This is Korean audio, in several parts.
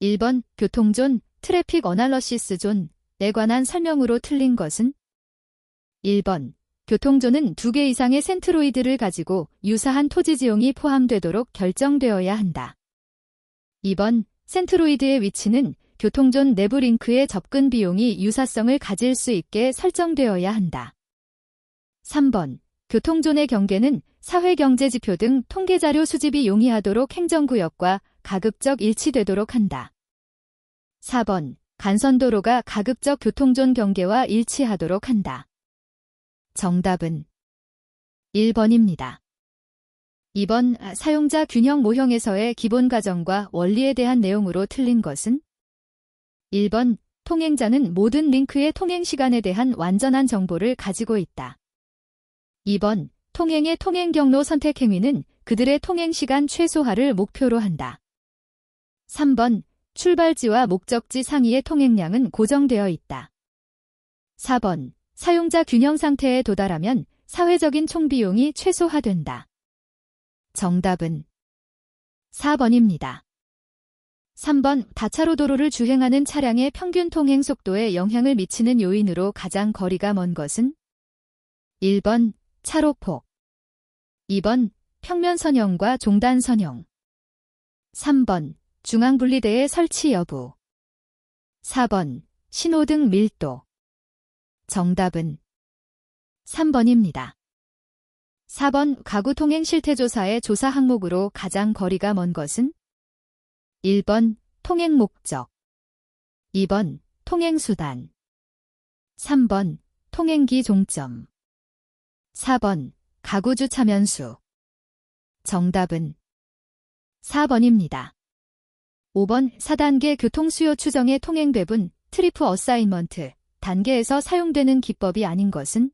1번 교통존, 트래픽 어널러시스 존에 관한 설명으로 틀린 것은? 1번 교통존은 2개 이상의 센트로이드를 가지고 유사한 토지 지형이 포함되도록 결정되어야 한다. 2번 센트로이드의 위치는 교통존 내부 링크의 접근 비용이 유사성을 가질 수 있게 설정되어야 한다. 3번 교통존의 경계는 사회경제지표 등 통계자료 수집이 용이하도록 행정구역과 가급적 일치되도록 한다. 4번 간선도로가 가급적 교통존 경계와 일치하도록 한다. 정답은 1번입니다. 2번 사용자 균형 모형에서의 기본 가정과 원리에 대한 내용으로 틀린 것은? 1번 통행자는 모든 링크의 통행 시간에 대한 완전한 정보를 가지고 있다. 2번 통행의 통행 경로 선택 행위는 그들의 통행 시간 최소화를 목표로 한다. 3번 출발지와 목적지 상이의 통행량은 고정되어 있다. 4번 사용자 균형 상태에 도달하면 사회적인 총비용이 최소화된다. 정답은 4번입니다. 3번 다차로 도로를 주행하는 차량의 평균 통행 속도에 영향을 미치는 요인으로 가장 거리가 먼 것은? 1번 차로폭, 2번 평면 선형과 종단 선형, 3번 중앙분리대의 설치 여부, 4번 신호등 밀도. 정답은 3번입니다. 4번 가구 통행 실태 조사의 조사 항목으로 가장 거리가 먼 것은? 1번 통행 목적, 2번 통행 수단, 3번 통행기 종점, 4번 가구 주차면수. 정답은 4번입니다. 5번 4단계 교통수요 추정의 통행 배분, 트리프 어사인먼트 단계에서 사용되는 기법이 아닌 것은?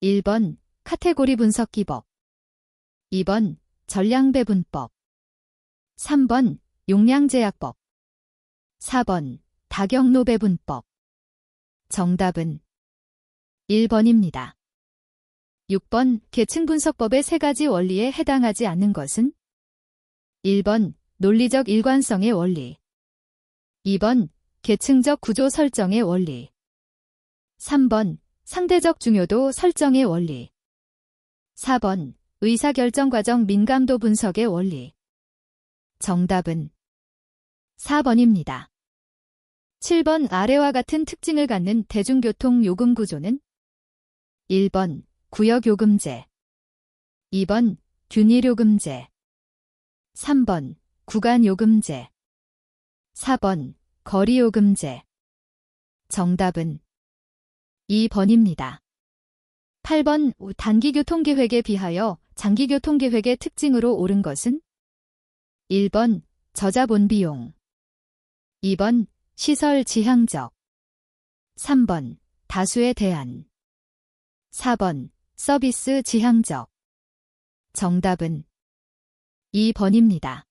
1번 카테고리 분석 기법, 2번 전량 배분법, 3번 용량 제약법, 4번 다경로 배분법. 정답은 1번입니다. 6번 계층 분석법의 3가지 원리에 해당하지 않는 것은? 1번 논리적 일관성의 원리, 2번 계층적 구조 설정의 원리, 3번 상대적 중요도 설정의 원리, 4번 의사결정 과정 민감도 분석의 원리. 정답은 4번입니다. 7번 아래와 같은 특징을 갖는 대중교통 요금 구조는? 1번 구역요금제, 2번 균일요금제, 3번 구간요금제, 4번 거리요금제. 정답은 2번입니다. 8번 단기교통계획에 비하여 장기교통계획의 특징으로 옳은 것은? 1번 저자본 비용, 2번 시설 지향적, 3번 다수에 대한, 4번 서비스 지향적. 정답은 2번입니다.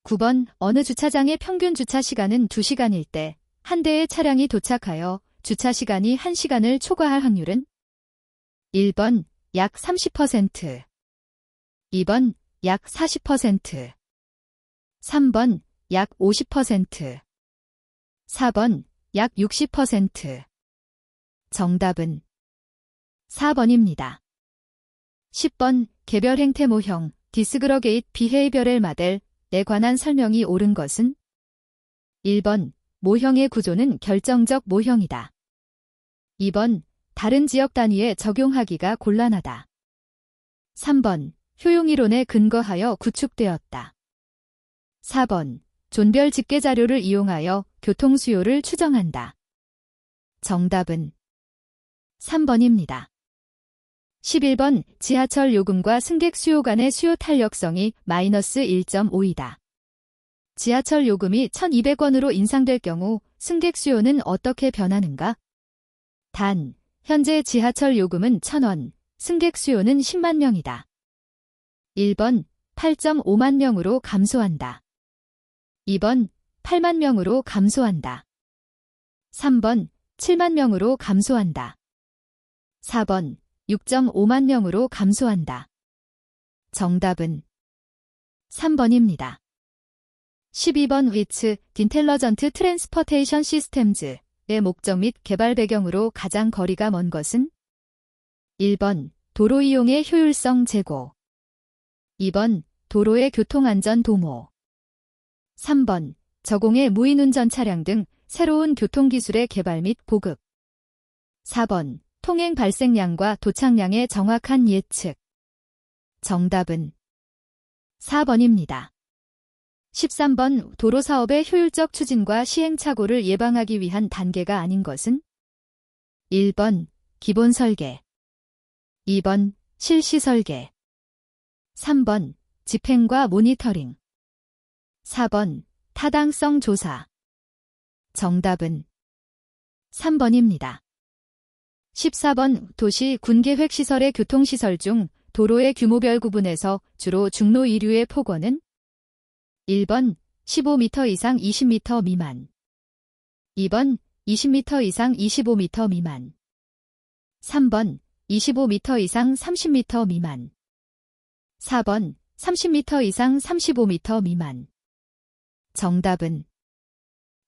9번 어느 주차장의 평균 주차 시간은 2시간일 때 한 대의 차량이 도착하여 주차 시간이 1시간을 초과할 확률은? 1번 약 30%, 2번 약 40%, 3번 약 50%, 4번 약 60%. 정답은 4번입니다. 10번 개별 행태 모형, 디스그러게이트 비헤이비어럴 모델에 관한 설명이 옳은 것은? 1번 모형의 구조는 결정적 모형이다. 2번 다른 지역 단위에 적용하기가 곤란하다. 3번 효용이론에 근거하여 구축되었다. 4번 존별 집계 자료를 이용하여 교통수요를 추정한다. 정답은 3번입니다. 11번 지하철 요금과 승객 수요 간의 수요 탄력성이 마이너스 1.5이다. 지하철 요금이 1,200원으로 인상될 경우 승객 수요는 어떻게 변하는가? 단, 현재 지하철 요금은 1,000원, 승객 수요는 10만 명이다. 1번 8.5만 명으로 감소한다. 2번 8만 명으로 감소한다. 3번 7만 명으로 감소한다. 4번 6.5만 명으로 감소한다. 정답은 3번입니다. 12번 위츠 인텔러전트 트랜스퍼테이션 시스템즈의 목적 및 개발 배경으로 가장 거리가 먼 것은? 1번 도로 이용의 효율성 제고. 2번 도로의 교통안전 도모. 3번 저공해 무인운전 차량 등 새로운 교통기술의 개발 및 보급. 4번 통행 발생량과 도착량의 정확한 예측. 정답은 4번입니다. 13번 도로사업의 효율적 추진과 시행착오를 예방하기 위한 단계가 아닌 것은? 1번 기본 설계. 2번 실시 설계. 3번 집행과 모니터링. 4번 타당성 조사. 정답은 3번입니다. 14번 도시 군계획시설의 교통시설 중 도로의 규모별 구분에서 주로 중로 이류의 폭원은? 1번 15m 이상 20m 미만. 2번 20m 이상 25m 미만. 3번 25m 이상 30m 미만. 4번 30m 이상 35m 미만. 정답은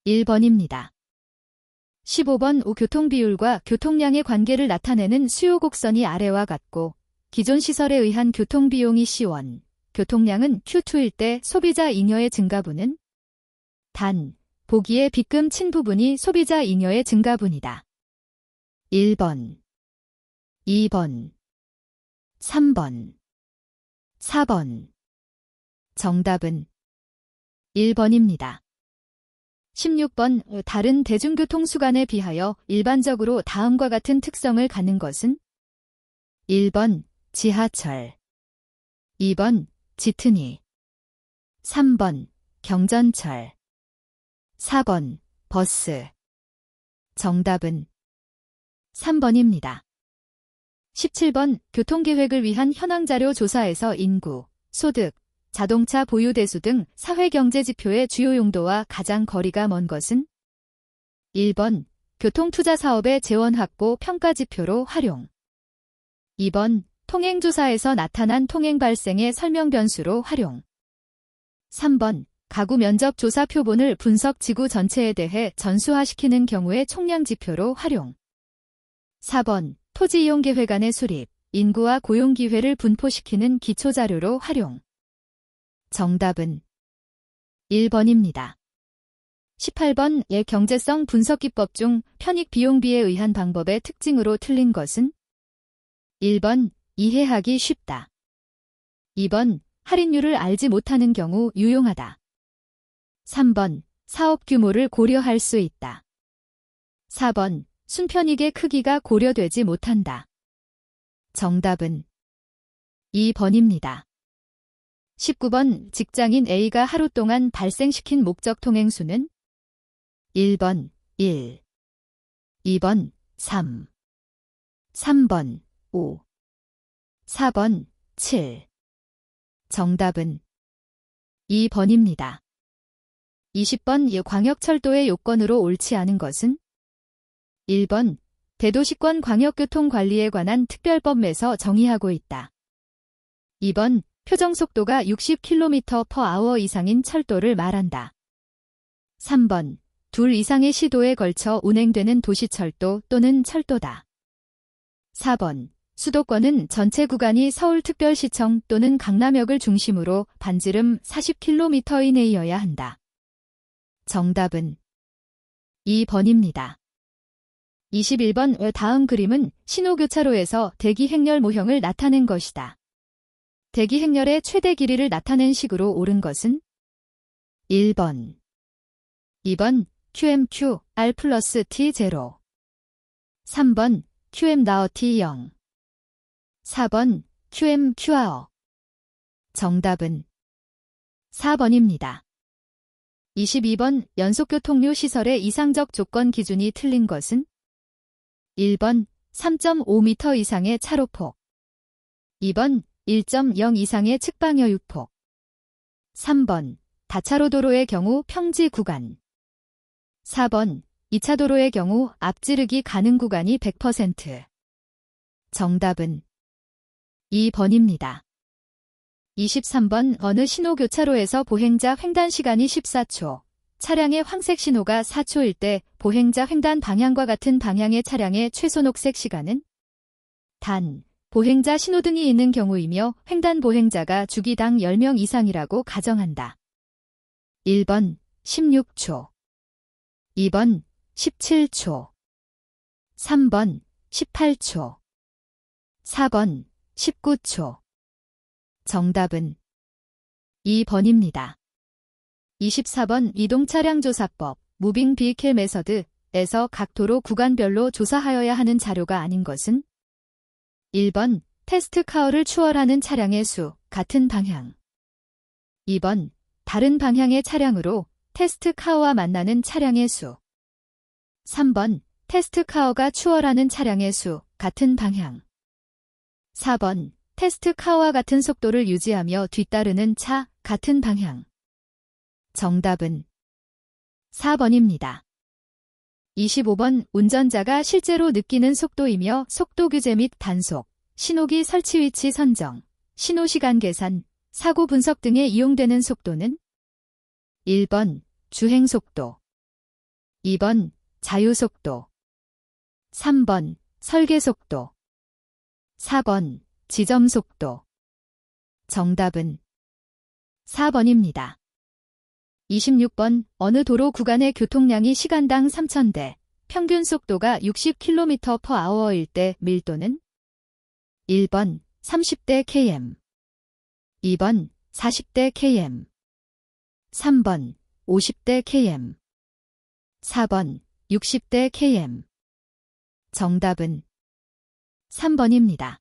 1번입니다. 15번 교통비율과 교통량의 관계를 나타내는 수요 곡선이 아래와 같고 기존 시설에 의한 교통비용이 C1, 교통량은 Q2일 때 소비자 잉여의 증가분은? 단, 보기에 빗금 친 부분이 소비자 잉여의 증가분이다. 1번, 2번, 3번, 4번. 정답은 1번입니다. 16번 다른 대중교통수단에 비하여 일반적으로 다음과 같은 특성을 갖는 것은? 1번 지하철. 2번 지트니. 3번 경전철. 4번 버스. 정답은 3번입니다. 17번 교통계획을 위한 현황자료 조사에서 인구, 소득, 자동차 보유 대수 등 사회경제지표의 주요 용도와 가장 거리가 먼 것은? 1번 교통투자 사업의 재원 확보 평가지표로 활용. 2번 통행조사에서 나타난 통행 발생의 설명 변수로 활용. 3번 가구 면적 조사 표본을 분석 지구 전체에 대해 전수화시키는 경우의 총량 지표로 활용. 4번 토지 이용 계획안의 수립, 인구와 고용 기회를 분포시키는 기초자료로 활용. 정답은 1번입니다. 18번 경제성 분석기법 중 편익 비용비에 의한 방법의 특징으로 틀린 것은? 1번 이해하기 쉽다. 2번 할인율을 알지 못하는 경우 유용하다. 3번 사업 규모를 고려할 수 있다. 4번 순편익의 크기가 고려되지 못한다. 정답은 2번입니다. 19번 직장인 A가 하루 동안 발생시킨 목적 통행수는? 1번 1, 2번 3, 3번 5, 4번 7. 정답은 2번입니다. 20번 광역철도의 요건으로 옳지 않은 것은? 1번 대도시권 광역교통관리에 관한 특별법에서 정의하고 있다. 2번 표정속도가 60km/h 이상인 철도를 말한다. 3번 둘 이상의 시도에 걸쳐 운행되는 도시철도 또는 철도다. 4번 수도권은 전체 구간이 서울특별시청 또는 강남역을 중심으로 반지름 40km 이내이어야 한다. 정답은 2번입니다. 21번 다음 그림은 신호교차로에서 대기 행렬 모형을 나타낸 것이다. 대기 행렬의 최대 길이를 나타낸 식으로 옳은 것은? 1번 2번 QMQ R 플러스 T0. 3번 QM 나어 T0. 4번 QM QR. 정답은 4번입니다. 22번 연속교통료 시설의 이상적 조건 기준이 틀린 것은? 1번 3.5m 이상의 차로폭. 2번 1.0 이상의 측방여 유폭. 3번 다차로 도로의 경우 평지 구간. 4번 2차 도로의 경우 앞지르기 가능 구간이 100%. 정답은 2번입니다. 23번 어느 신호교차로에서 보행자 횡단 시간이 14초, 차량의 황색 신호가 4초일 때 보행자 횡단 방향과 같은 방향의 차량의 최소 녹색 시간은 단, 보행자 신호등이 있는 경우이며 횡단 보행자가 주기당 10명 이상이라고 가정한다. 1번 16초, 2번 17초, 3번 18초, 4번 19초. 정답은 2번입니다. 24번 이동차량조사법 무빙 비이켈 메서드에서 각 도로 구간별로 조사하여야 하는 자료가 아닌 것은 1번 테스트 카어를 추월하는 차량의 수, 같은 방향. 2번 다른 방향의 차량으로 테스트 카어와 만나는 차량의 수. 3번 테스트 카어가 추월하는 차량의 수, 같은 방향. 4번 테스트 카어와 같은 속도를 유지하며 뒤따르는 차, 같은 방향. 정답은 4번입니다. 25번 운전자가 실제로 느끼는 속도이며 속도 규제 및 단속, 신호기 설치 위치 선정, 신호시간 계산, 사고 분석 등에 이용되는 속도는 1번 주행속도, 2번 자유속도, 3번 설계속도, 4번 지점속도. 정답은 4번입니다. 26번 어느 도로 구간의 교통량이 시간당 3,000대, 평균 속도가 60km/h일 때 밀도는 1번 30대 km, 2번 40대 km, 3번 50대 km, 4번 60대 km. 정답은 3번입니다.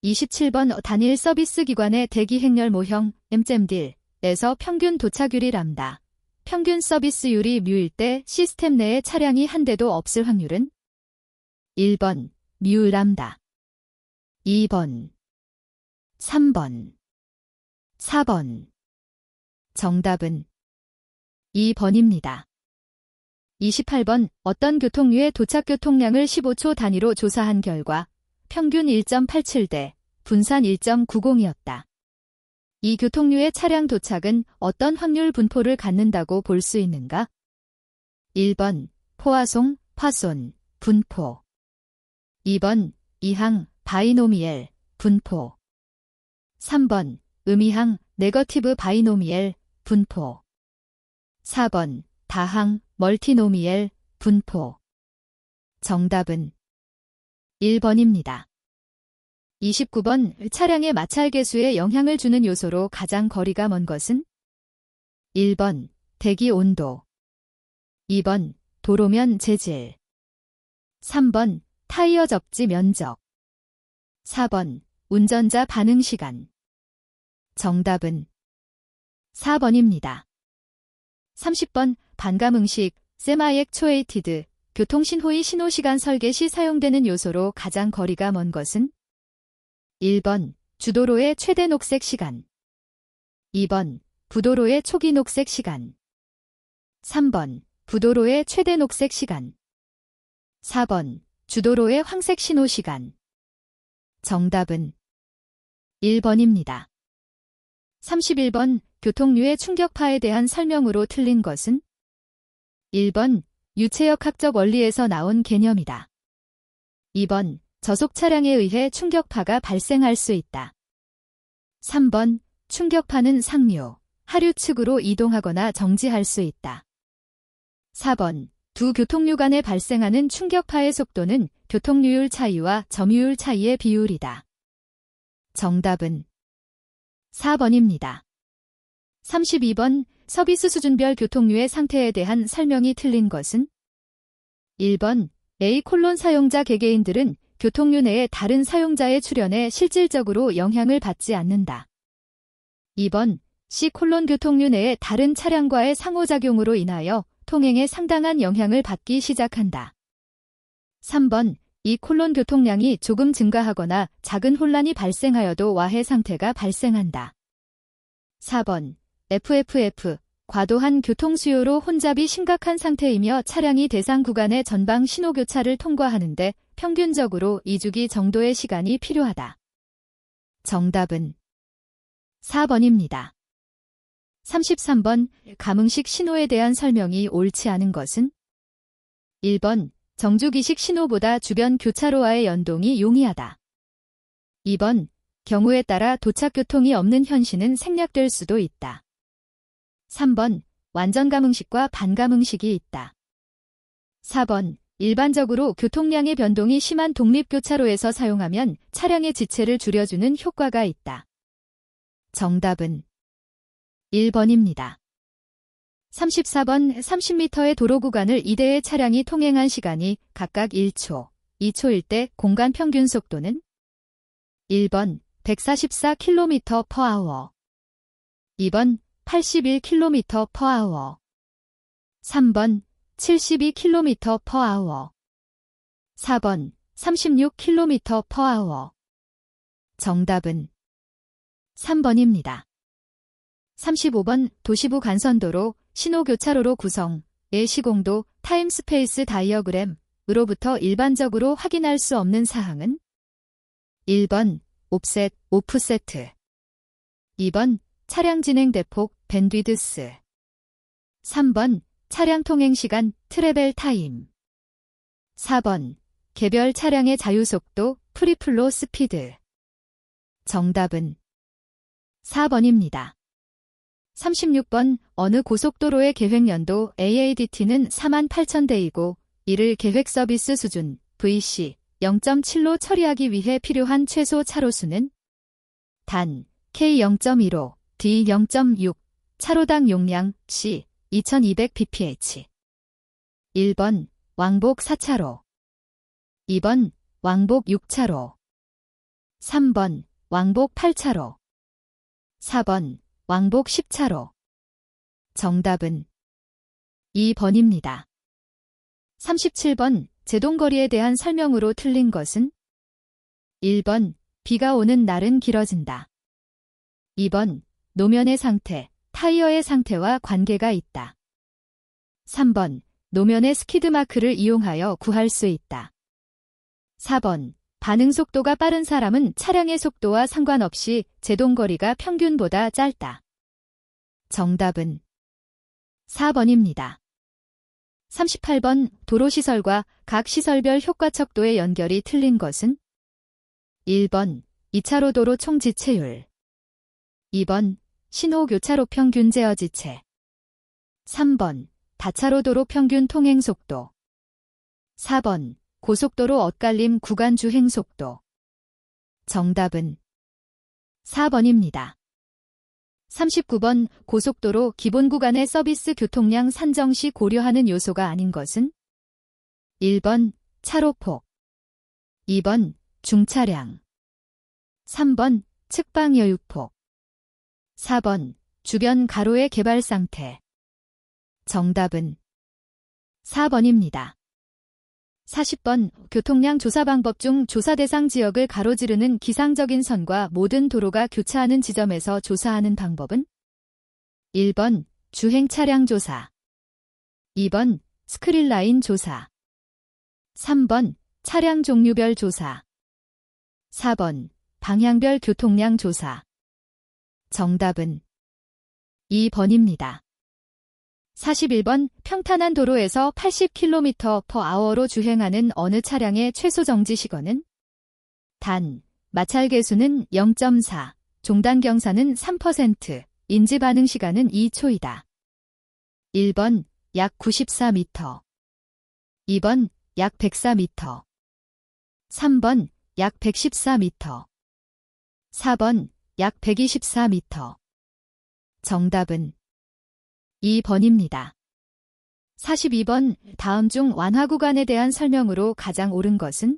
27번 단일 서비스 기관의 대기 행렬 모형 MCMD에서 평균 도착율이 람다, 평균 서비스율이 μ일 때 시스템 내에 차량이 한 대도 없을 확률은 1번 μ 람다, 2번, 3번, 4번. 정답은 2번입니다. 28번 어떤 교통류의 도착 교통량을 15초 단위로 조사한 결과 평균 1.87대, 분산 1.90이었다. 이 교통류의 차량 도착은 어떤 확률 분포를 갖는다고 볼 수 있는가? 1번 포화송, 파손, 분포. 2번 이항, 바이노미엘, 분포. 3번 음이항, 네거티브 바이노미엘, 분포. 4번 다항, 멀티노미엘, 분포. 정답은 1번입니다. 29번 차량의 마찰 계수에 영향을 주는 요소로 가장 거리가 먼 것은 1번 대기 온도, 2번 도로면 재질, 3번 타이어 접지 면적, 4번 운전자 반응 시간. 정답은 4번입니다. 30번 반감응식, 세마이액초에이티드, 교통신호의 신호시간 설계 시 사용되는 요소로 가장 거리가 먼 것은 1번 주도로의 최대 녹색 시간, 2번 부도로의 초기 녹색 시간, 3번 부도로의 최대 녹색 시간, 4번 주도로의 황색 신호 시간. 정답은 1번입니다. 31번 교통류의 충격파에 대한 설명으로 틀린 것은 1번 유체역학적 원리에서 나온 개념이다. 2번 저속 차량에 의해 충격파가 발생할 수 있다. 3번 충격파는 상류, 하류 측으로 이동하거나 정지할 수 있다. 4번 두 교통류 간에 발생하는 충격파의 속도는 교통류율 차이와 점유율 차이의 비율이다. 정답은 4번입니다. 32번 서비스 수준별 교통류의 상태에 대한 설명이 틀린 것은 1번 A 사용자 개개인들은 교통류 내의 다른 사용자의 출현에 실질적으로 영향을 받지 않는다. 2번 C 교통류 내의 다른 차량과의 상호작용으로 인하여 통행에 상당한 영향을 받기 시작한다. 3번 이 교통량이 조금 증가하거나 작은 혼란이 발생하여도 와해 상태가 발생한다. 4번 FFF 과도한 교통수요로 혼잡이 심각한 상태이며 차량이 대상 구간의 전방 신호교차를 통과하는데 평균적으로 2주기 정도의 시간이 필요하다. 정답은 4번입니다. 33번 가뭉식 신호에 대한 설명이 옳지 않은 것은 1번 정주기식 신호보다 주변 교차로와의 연동이 용이하다. 2번 경우에 따라 도착교통이 없는 현시는 생략될 수도 있다. 3번 완전 가뭉식과 반가뭉식이 있다. 4번 일반적으로 교통량의 변동이 심한 독립교차로에서 사용하면 차량의 지체를 줄여주는 효과가 있다. 정답은 1번입니다. 34번 30m의 도로 구간을 2대의 차량이 통행한 시간이 각각 1초, 2초일 때 공간 평균 속도는 1번 144km/h 2번 81km/h 3번 72km/h 4번 36km/h 정답은 3번입니다. 35번 도시부 간선도로 신호교차로로 구성의 시공도 타임스페이스 다이어그램으로부터 일반적으로 확인할 수 없는 사항은 1번 옵셋, 오프세트 2번 차량 진행 대폭, 밴드위드스 3번 차량 통행시간, 트래벨 타임 4번 개별 차량의 자유속도, 프리플로 스피드 정답은 4번입니다. 36번 어느 고속도로의 계획연도 AADT는 48,000대이고 이를 계획 서비스 수준 VC 0.7로 처리하기 위해 필요한 최소 차로수는 단 K 0.15, D 0.6, 차로당 용량 C 2200bph 1번 왕복 4차로 2번 왕복 6차로 3번 왕복 8차로 4번 왕복 10차로 정답은 2번입니다. 37번 제동거리에 대한 설명으로 틀린 것은 1번 비가 오는 날은 길어진다. 2번 노면의 상태, 타이어의 상태와 관계가 있다. 3번 노면의 스키드마크를 이용하여 구할 수 있다. 4번 반응 속도가 빠른 사람은 차량의 속도와 상관없이 제동거리가 평균보다 짧다. 정답은 4번입니다. 38번 도로시설과 각 시설별 효과 척도의 연결이 틀린 것은 1번 2차로 도로 총지체율 2번 신호교차로 평균 제어지체 3번 다차로 도로 평균 통행속도 4번 고속도로 엇갈림 구간 주행속도 정답은 4번입니다. 39번 고속도로 기본 구간의 서비스 교통량 산정 시 고려하는 요소가 아닌 것은 1번 차로폭 2번 중차량 3번 측방 여유폭 4번 주변 가로의 개발 상태 정답은 4번입니다. 40번 교통량 조사 방법 중 조사 대상 지역을 가로지르는 기상적인 선과 모든 도로가 교차하는 지점에서 조사하는 방법은 1번 주행 차량 조사 2번 스크린라인 조사 3번 차량 종류별 조사 4번 방향별 교통량 조사 정답은 2번입니다. 41번 평탄한 도로에서 80km/h로 주행하는 어느 차량의 최소 정지 시간은 단, 마찰 계수는 0.4, 종단 경사는 3%, 인지 반응 시간은 2초이다. 1번 약 94m 2번 약 104m 3번 약 114m 4번 약 124m 정답은 2번입니다. 42번 다음 중 완화 구간에 대한 설명으로 가장 옳은 것은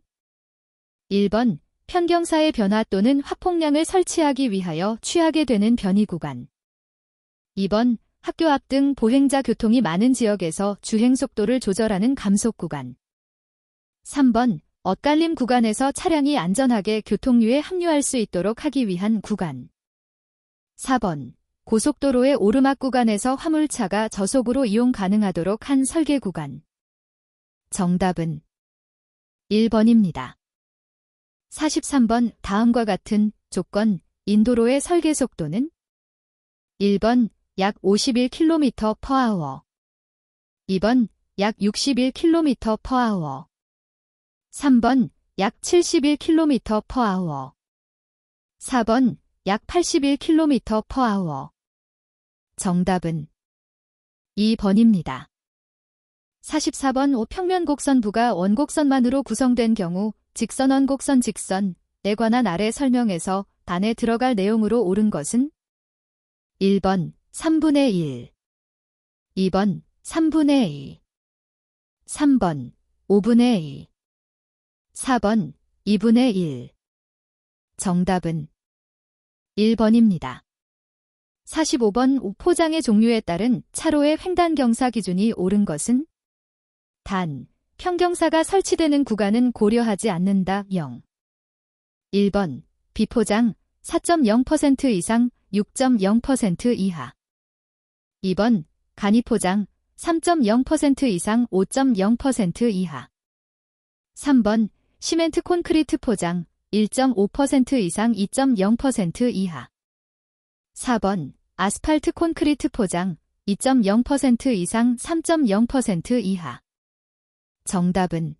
1번 편경사의 변화 또는 화폭량을 설치하기 위하여 취하게 되는 변이 구간 2번 학교 앞 등 보행자 교통이 많은 지역에서 주행 속도를 조절하는 감속 구간 3번 엇갈림 구간에서 차량이 안전하게 교통류에 합류할 수 있도록 하기 위한 구간 4번 고속도로의 오르막 구간에서 화물차가 저속으로 이용 가능하도록 한 설계 구간 정답은 1번입니다. 43번 다음과 같은 조건 인도로의 설계 속도는 1번 약 51km/h 2번 약 61km/h 3번 약 71km/h 4번 약 81km/h 정답은 2번입니다. 44번 평면 곡선부가 원곡선만으로 구성된 경우 직선 원곡선 직선에 관한 아래 설명에서 단에 들어갈 내용으로 옳은 것은 1번 3분의 1 2번 3분의 2 3번 5분의 2 4번 2분의 1 정답은 1번입니다. 45번 포장의 종류에 따른 차로의 횡단 경사 기준이 옳은 것은 단, 평경사가 설치되는 구간은 고려하지 않는다. 0. 1번 비포장 4.0% 이상 6.0% 이하 2번 간이포장 3.0% 이상 5.0% 이하 3번 시멘트 콘크리트 포장 1.5% 이상 2.0% 이하 4번 아스팔트 콘크리트 포장 2.0% 이상 3.0% 이하 정답은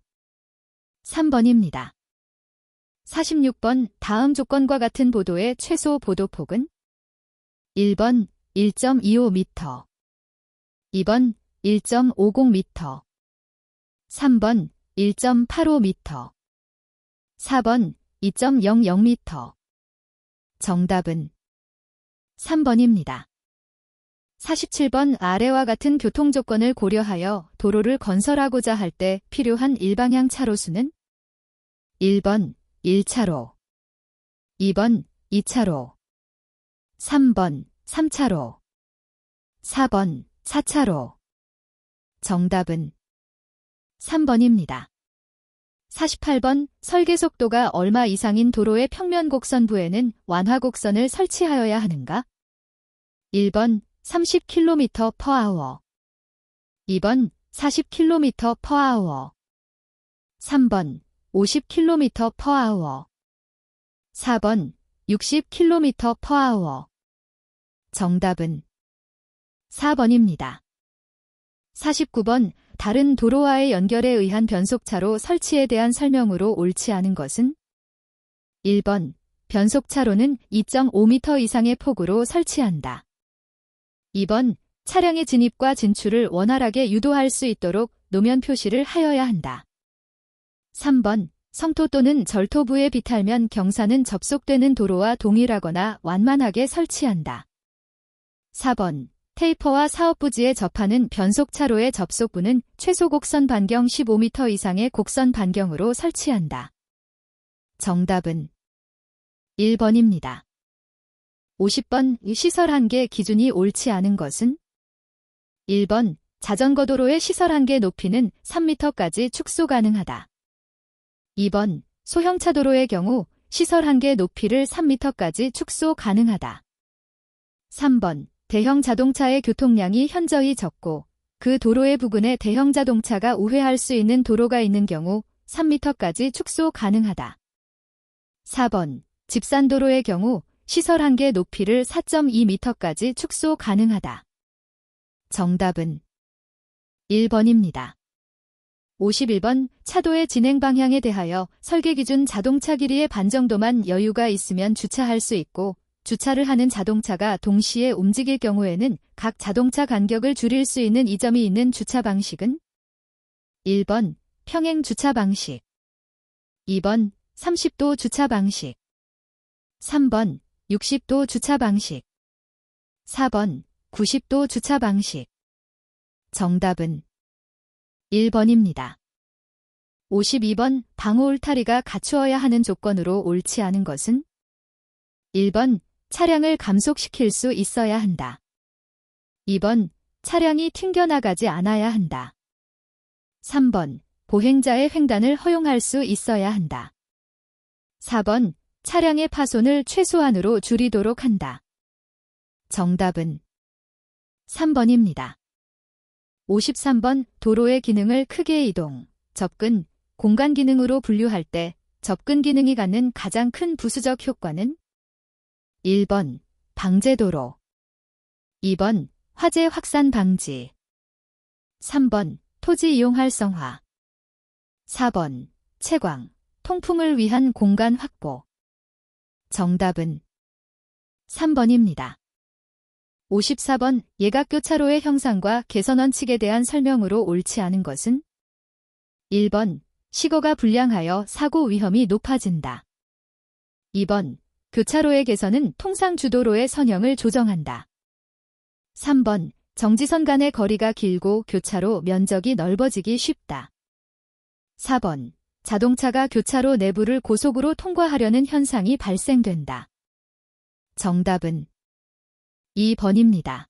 3번입니다. 46번 다음 조건과 같은 보도의 최소 보도폭은 1번 1.25m 2번 1.50m 3번 1.85m 4번 2.00m 정답은 3번입니다. 47번 아래와 같은 교통조건을 고려하여 도로를 건설하고자 할 때 필요한 일방향 차로수는 1번 1차로 2번 2차로 3번 3차로 4번 4차로 정답은 3번입니다. 48번 설계 속도가 얼마 이상인 도로의 평면 곡선부에는 완화 곡선을 설치하여야 하는가? 1번 30km/h 2번 40km/h 3번 50km/h 4번 60km/h 정답은 4번입니다. 49번 다른 도로와의 연결에 의한 변속차로 설치에 대한 설명으로 옳지 않은 것은 1번 변속차로는 2.5m 이상의 폭으로 설치한다. 2번 차량의 진입과 진출을 원활하게 유도할 수 있도록 노면 표시를 하여야 한다. 3번 성토 또는 절토부에 비탈면 경사는 접속되는 도로와 동일하거나 완만하게 설치한다. 4번 테이퍼와 사업부지에 접하는 변속차로의 접속부는 최소 곡선 반경 15m 이상의 곡선 반경으로 설치한다. 정답은 1번입니다. 50번 시설 한계 기준이 옳지 않은 것은 1번 자전거 도로의 시설 한계 높이는 3m까지 축소 가능하다. 2번 소형차 도로의 경우 시설 한계 높이를 3m까지 축소 가능하다. 3번 대형 자동차의 교통량이 현저히 적고 그 도로의 부근에 대형 자동차가 우회할 수 있는 도로가 있는 경우 3m까지 축소 가능하다. 4번 집산도로의 경우 시설 한계 높이를 4.2m까지 축소 가능하다. 정답은 1번입니다. 51번 차도의 진행 방향에 대하여 설계 기준 자동차 길이의 반 정도만 여유가 있으면 주차할 수 있고 주차를 하는 자동차가 동시에 움직일 경우에는 각 자동차 간격을 줄일 수 있는 이 점이 있는 주차 방식은 1번 평행 주차 방식 2번 30도 주차 방식 3번 60도 주차 방식 4번 90도 주차 방식 정답은 1번입니다. 52번 방호 울타리가 갖추어야 하는 조건으로 옳지 않은 것은 1번 차량을 감속시킬 수 있어야 한다. 2번 차량이 튕겨나가지 않아야 한다. 3번 보행자의 횡단을 허용할 수 있어야 한다. 4번 차량의 파손을 최소한으로 줄이도록 한다. 정답은 3번입니다. 53번 도로의 기능을 크게 이동, 접근, 공간 기능으로 분류할 때 접근 기능이 갖는 가장 큰 부수적 효과는 1번 방제도로 2번 화재 확산 방지. 3번 토지 이용 활성화. 4번 채광, 통풍을 위한 공간 확보. 정답은 3번입니다. 54번 예각교차로의 형상과 개선 원칙에 대한 설명으로 옳지 않은 것은? 1번 시거가 불량하여 사고 위험이 높아진다. 2번 교차로의 개선은 통상 주도로의 선형을 조정한다. 3번 정지선 간의 거리가 길고 교차로 면적이 넓어지기 쉽다. 4번 자동차가 교차로 내부를 고속으로 통과하려는 현상이 발생된다. 정답은 2번입니다.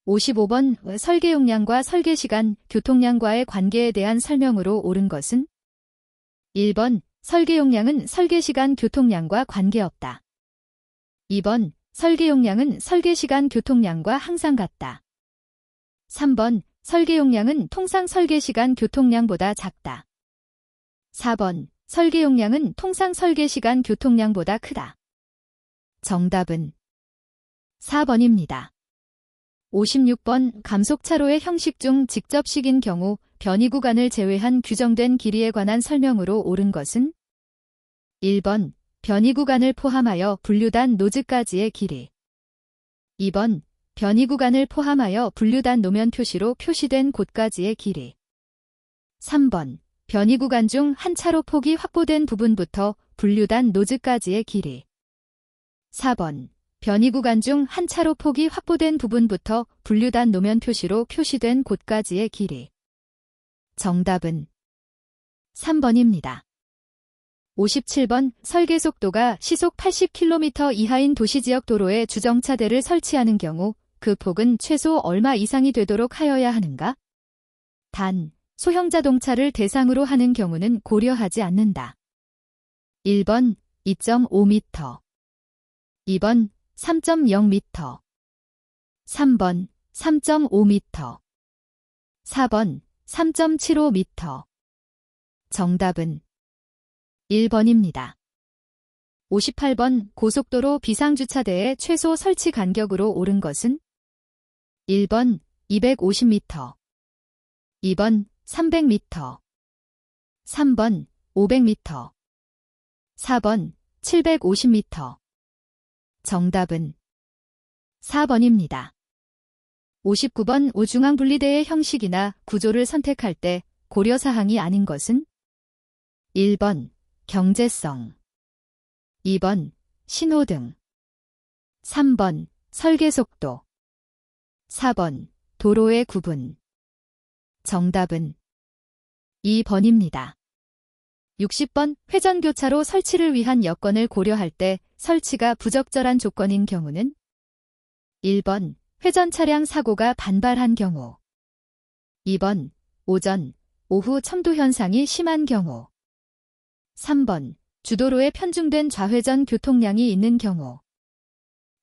55번 설계 용량과 설계 시간, 교통량과의 관계에 대한 설명으로 옳은 것은? 1번 설계 용량은 설계 시간 교통량과 관계없다. 2번 설계 용량은 설계 시간 교통량과 항상 같다. 3번 설계 용량은 통상 설계 시간 교통량보다 작다. 4번 설계 용량은 통상 설계 시간 교통량보다 크다. 정답은 4번입니다. 56번 감속차로의 형식 중 직접식인 경우 변이 구간을 제외한 규정된 길이에 관한 설명으로 옳은 것은? 1번 변이 구간을 포함하여 분류단 노즈까지의 길이. 2번 변이 구간을 포함하여 분류단 노면 표시로 표시된 곳까지의 길이. 3번 변이 구간 중 한 차로 폭이 확보된 부분부터 분류단 노즈까지의 길이. 4번 변이 구간 중 한 차로 폭이 확보된 부분부터 분류단 노면 표시로 표시된 곳까지의 길이. 정답은 3번입니다. 57번 설계 속도가 시속 80km 이하인 도시지역 도로에 주정차대를 설치하는 경우 그 폭은 최소 얼마 이상이 되도록 하여야 하는가? 단, 소형 자동차를 대상으로 하는 경우는 고려하지 않는다. 1번 2.5m, 2번 3.0m, 3번 3.5m, 4번 3.75m. 정답은 1번입니다. 58번 고속도로 비상주차대의 최소 설치 간격으로 옳은 것은? 1번 250m, 2번 300m, 3번 500m, 4번 750m. 정답은 4번입니다. 59번 우중앙분리대의 형식이나 구조를 선택할 때 고려사항이 아닌 것은? 1번 경제성, 2번 신호등, 3번 설계속도, 4번 도로의 구분. 정답은 2번입니다. 60번 회전교차로 설치를 위한 여건을 고려할 때 설치가 부적절한 조건인 경우는? 1번 회전 차량 사고가 반발한 경우, 2번 오전, 오후 첨도 현상이 심한 경우, 3번 주도로에 편중된 좌회전 교통량이 있는 경우,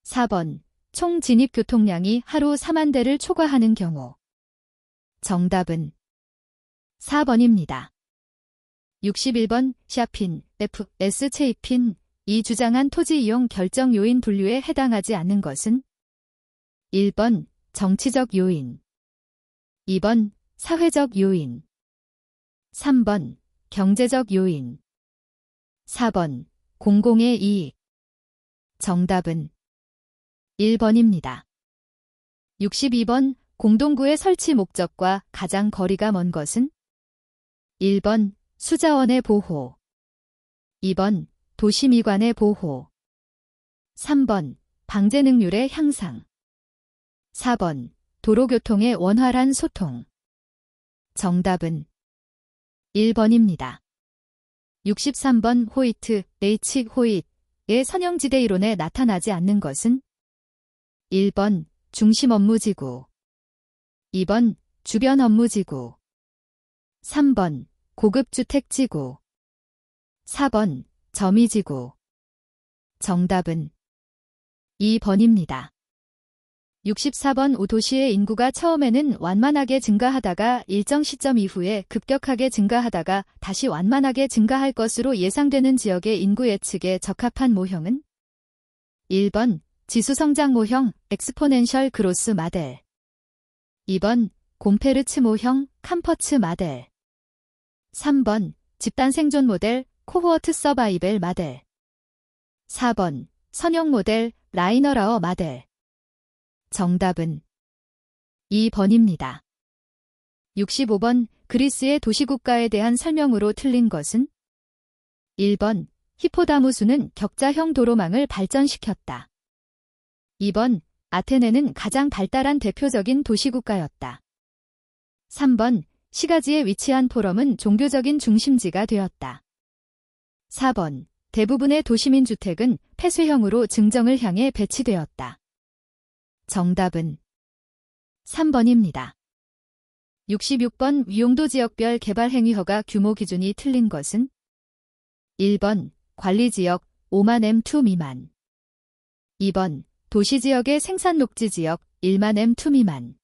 4번 총 진입 교통량이 하루 4만 대를 초과하는 경우. 정답은 4번입니다. 61번 샤핀, FS 체이핀 이 주장한 토지 이용 결정 요인 분류에 해당하지 않는 것은? 1번 정치적 요인, 2번 사회적 요인, 3번 경제적 요인, 4번 공공의 이익. 정답은 1번입니다. 62번 공동구의 설치 목적과 가장 거리가 먼 것은? 1번 수자원의 보호, 2번 도시미관의 보호, 3번 방제 능률의 향상, 4번 도로교통의 원활한 소통. 정답은 1번입니다. 63번 호이트, H. 호잇의 선형지대 이론에 나타나지 않는 것은? 1번 중심 업무지구, 2번 주변 업무지구, 3번 고급주택지구, 4번 점이지구. 정답은 2번입니다. 64번 도시의 인구가 처음에는 완만하게 증가하다가 일정 시점 이후에 급격하게 증가하다가 다시 완만하게 증가할 것으로 예상되는 지역의 인구 예측에 적합한 모형은? 1번 지수 성장 모형 엑스포넨셜 그로스 마델. 2번 곰페르츠 모형 캄퍼츠 마델. 3번 집단 생존 모델 코호어트 서바이벨 마델. 4번 선형 모델 라이너라어 마델. 정답은 2번입니다. 65번 그리스의 도시국가에 대한 설명으로 틀린 것은? 1번 히포다무스는 격자형 도로망을 발전시켰다. 2번 아테네는 가장 발달한 대표적인 도시국가였다. 3번 시가지에 위치한 포럼은 종교적인 중심지가 되었다. 4번 대부분의 도시민 주택은 폐쇄형으로 증정을 향해 배치되었다. 정답은 3번입니다. 66번 위용도 지역별 개발 행위 허가 규모 기준이 틀린 것은? 1번 관리지역 5만 M2 미만. 2번 도시지역의 생산 녹지지역 1만 M2 미만.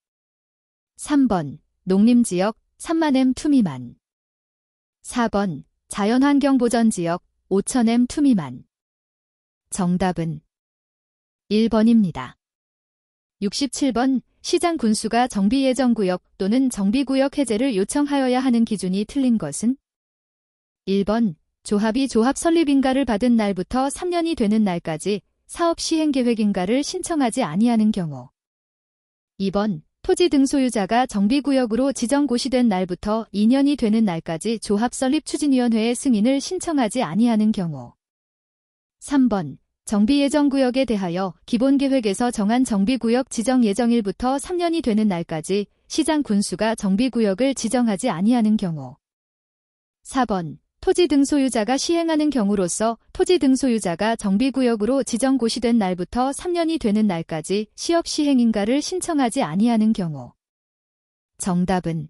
3번 농림지역 3만 M2 미만. 4번 자연환경보전지역 5천 M2 미만. 정답은 1번입니다. 67번 시장 군수가 정비예정구역 또는 정비구역 해제를 요청하여야 하는 기준이 틀린 것은? 1번 조합이 조합 설립인가를 받은 날부터 3년이 되는 날까지 사업 시행계획인가를 신청하지 아니하는 경우. 2번 토지 등 소유자가 정비구역으로 지정고시된 날부터 2년이 되는 날까지 조합 설립 추진위원회의 승인을 신청하지 아니하는 경우. 3번 정비예정구역에 대하여 기본계획에서 정한 정비구역 지정 예정일부터 3년이 되는 날까지 시장 군수가 정비구역을 지정하지 아니하는 경우. 4번 토지 등 소유자가 시행하는 경우로서 토지 등 소유자가 정비구역으로 지정고시된 날부터 3년이 되는 날까지 시업 시행인가를 신청하지 아니하는 경우. 정답은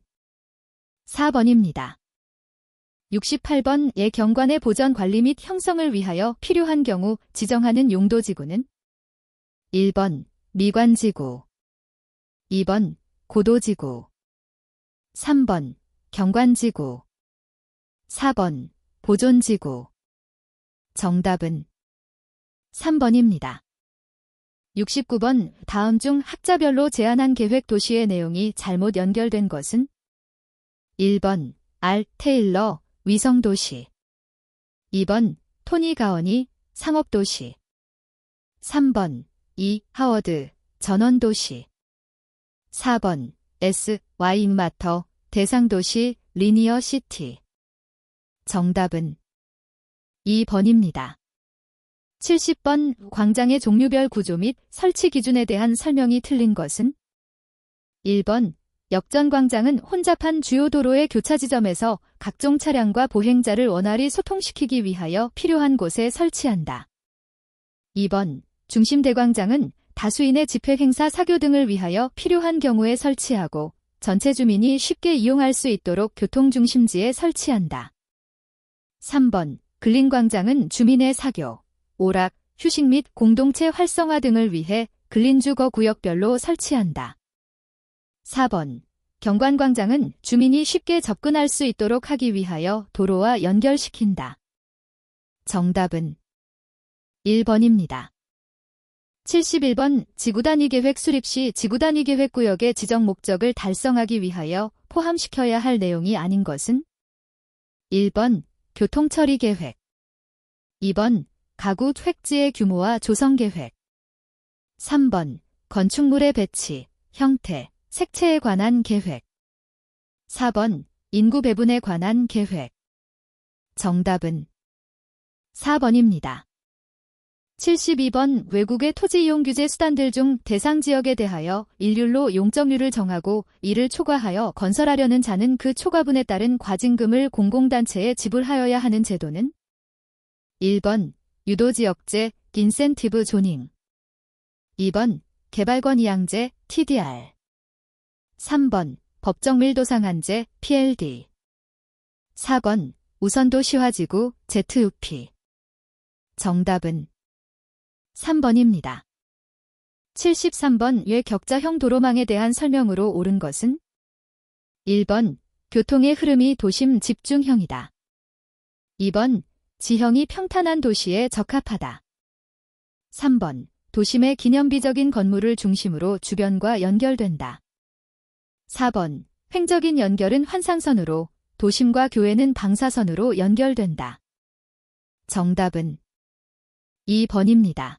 4번입니다. 68번 예 경관의 보전 관리 및 형성을 위하여 필요한 경우 지정하는 용도지구는? 1번 미관지구. 2번 고도지구. 3번 경관지구. 4번 보존지구. 정답은 3번입니다. 69번 다음 중 학자별로 제안한 계획 도시의 내용이 잘못 연결된 것은? 1번 알 테일러 위성도시. 2번 토니 가언이 상업도시. 3번 이 하워드 전원도시. 4번 S Y 인마터 대상도시 리니어 시티. 정답은 2번입니다. 70번 광장의 종류별 구조 및 설치 기준에 대한 설명이 틀린 것은? 1번 역전광장은 혼잡한 주요 도로의 교차 지점에서 각종 차량과 보행자를 원활히 소통시키기 위하여 필요한 곳에 설치한다. 2번 중심대광장은 다수인의 집회 행사 사교 등을 위하여 필요한 경우에 설치하고 전체 주민이 쉽게 이용할 수 있도록 교통중심지에 설치한다. 3번 근린광장은 주민의 사교, 오락, 휴식 및 공동체 활성화 등을 위해 근린주거 구역별로 설치한다. 4번 경관광장은 주민이 쉽게 접근할 수 있도록 하기 위하여 도로와 연결시킨다. 정답은 1번입니다. 71번 지구단위계획 수립 시 지구단위계획 구역의 지정 목적을 달성하기 위하여 포함시켜야 할 내용이 아닌 것은? 1번 교통처리 계획. 2번 가구 획지의 규모와 조성 계획. 3번 건축물의 배치, 형태, 색채에 관한 계획. 4번 인구 배분에 관한 계획. 정답은 4번입니다. 72번 외국의 토지 이용 규제 수단들 중 대상 지역에 대하여 일률로 용적률을 정하고 이를 초과하여 건설하려는 자는 그 초과분에 따른 과징금을 공공단체에 지불하여야 하는 제도는? 1번 유도지역제 인센티브 조닝. 2번 개발권 이양제 TDR. 3번 법정밀도상한제 PLD. 4번 우선도시화지구 ZUP. 정답은 3번입니다. 73번 왜 격자형 도로망에 대한 설명으로 옳은 것은? 1번 교통의 흐름이 도심 집중형이다. 2번 지형이 평탄한 도시에 적합하다. 3번 도심의 기념비적인 건물을 중심으로 주변과 연결된다. 4번. 횡적인 연결은 환상선으로, 도심과 교회는 방사선으로 연결된다. 정답은 2번입니다.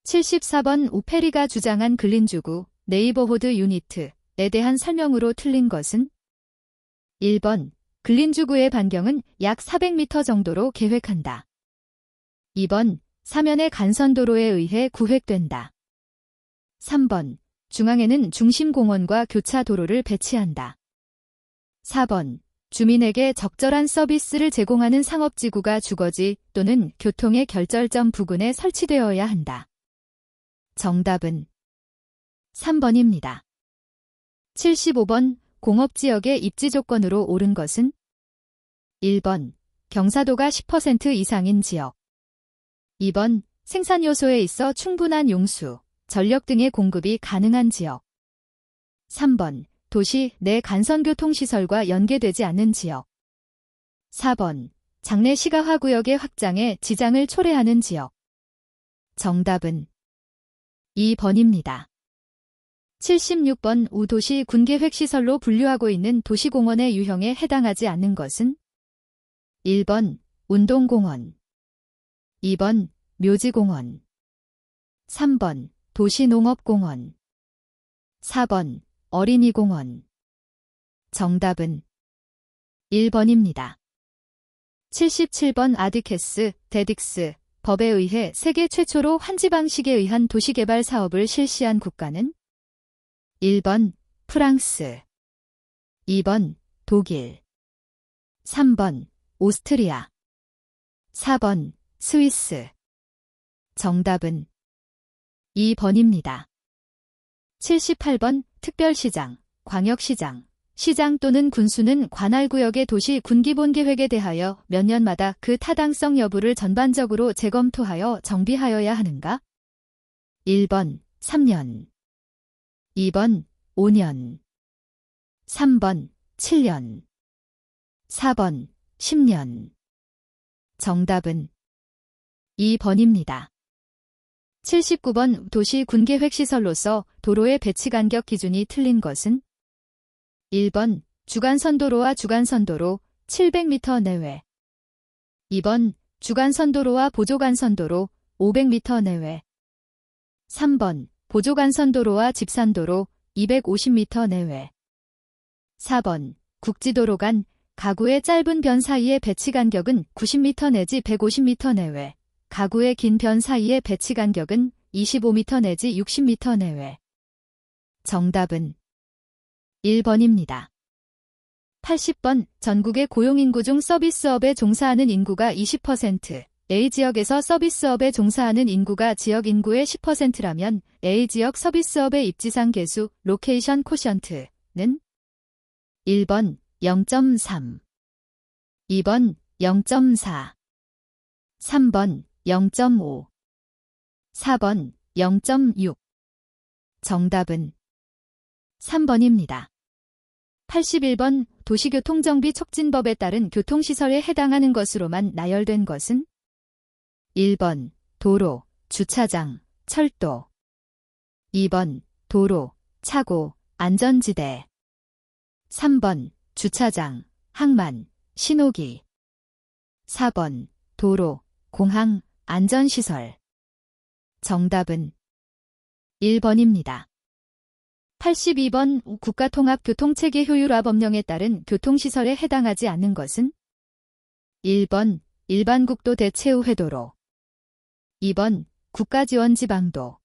74번. 오페리가 주장한 근린주구, 네이버호드 유니트에 대한 설명으로 틀린 것은? 1번. 근린주구의 반경은 약 400m 정도로 계획한다. 2번. 사면의 간선도로에 의해 구획된다. 3번. 중앙에는 중심공원과 교차도로를 배치한다. 4번. 주민에게 적절한 서비스를 제공하는 상업지구가 주거지 또는 교통의 결절점 부근에 설치되어야 한다. 정답은 3번입니다. 75번. 공업지역의 입지 조건으로 옳은 것은? 1번. 경사도가 10% 이상인 지역. 2번. 생산 요소에 있어 충분한 용수, 전력 등의 공급이 가능한 지역. 3번. 도시 내 간선교통시설과 연계되지 않는 지역. 4번. 장내 시가화구역의 확장에 지장을 초래하는 지역. 정답은 2번입니다. 76번. 우도시 군계획시설로 분류하고 있는 도시공원의 유형에 해당하지 않는 것은? 1번. 운동공원. 2번. 묘지공원. 3번. 도시농업공원. 4번. 어린이공원. 정답은 1번입니다. 77번. 아드케스, 데딕스 법에 의해 세계 최초로 환지 방식에 의한 도시개발 사업을 실시한 국가는? 1번. 프랑스. 2번. 독일. 3번. 오스트리아. 4번. 스위스. 정답은 2번입니다. 78번. 특별시장, 광역시장, 시장 또는 군수는 관할구역의 도시 군기본계획에 대하여 몇 년마다 그 타당성 여부를 전반적으로 재검토하여 정비하여야 하는가? 1번. 3년. 2번. 5년. 3번. 7년. 4번. 10년. 정답은 2번입니다. 79번. 도시 군계획시설로서 도로의 배치 간격 기준이 틀린 것은? 1번. 주간선도로와 주간선도로 700m 내외. 2번. 주간선도로와 보조간선도로 500m 내외. 3번. 보조간선도로와 집산도로 250m 내외. 4번. 국지도로 간 가구의 짧은 변 사이의 배치 간격은 90m 내지 150m 내외. 가구의 긴 변 사이의 배치 간격은 25m 내지 60m 내외. 정답은 1번입니다. 80번. 전국의 고용인구 중 서비스업에 종사하는 인구가 20%, A지역에서 서비스업에 종사하는 인구가 지역 인구의 10%라면 A지역 서비스업의 입지상 계수, 로케이션 코션트는? 1번 0.3, 2번 0.4, 3번 0.5, 4번 0.6. 정답은 3번입니다. 81번. 도시교통정비촉진법에 따른 교통시설에 해당하는 것으로만 나열된 것은? 1번 도로, 주차장, 철도. 2번 도로, 차고, 안전지대. 3번 주차장, 항만, 신호기. 4번 도로, 공항, 안전시설. 정답은 1번입니다. 82번. 국가통합교통체계 효율화 법령에 따른 교통시설에 해당하지 않는 것은? 1번 일반국도 대체우회도로. 2번 국가지원지방도.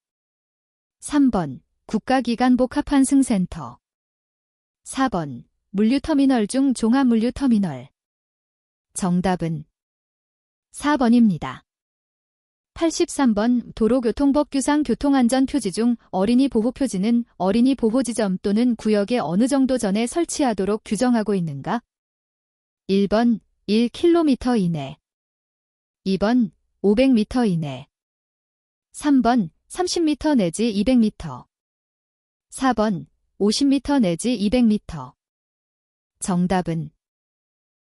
3번 국가기관복합환승센터. 4번 물류터미널 중 종합물류터미널. 정답은 4번입니다. 83번. 도로교통법 규상 교통안전표지 중 어린이 보호표지는 어린이 보호지점 또는 구역의 어느 정도 전에 설치하도록 규정하고 있는가? 1번 1km 이내. 2번 500m 이내. 3번 30m 내지 200m. 4번 50m 내지 200m. 정답은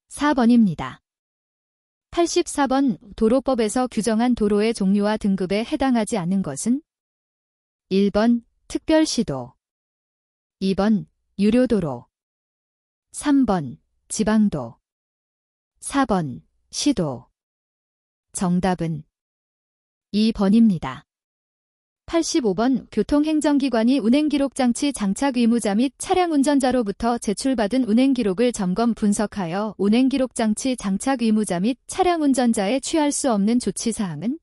4번입니다. 84번 도로법에서 규정한 도로의 종류와 등급에 해당하지 않는 것은 1번 특별시도 2번 유료도로 3번 지방도 4번 시도 정답은 2번입니다. 85번 교통행정기관이 운행기록장치 장착 의무자 및 차량 운전자로부터 제출받은 운행기록을 점검 분석하여 운행기록장치 장착 의무자 및 차량 운전자에 취할 수 없는 조치사항은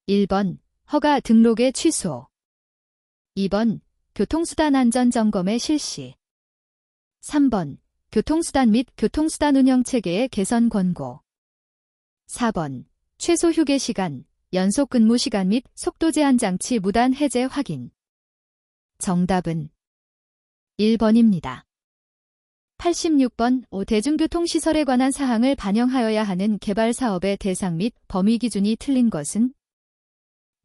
1번 허가 등록의 취소 2번 교통수단 안전점검의 실시 3번 교통수단 및 교통수단 운영체계의 개선 권고 4번 최소 휴게시간 연속 근무 시간 및 속도 제한 장치 무단 해제 확인. 정답은 1번입니다. 86번 대중교통시설에 관한 사항을 반영하여야 하는 개발 사업의 대상 및 범위 기준이 틀린 것은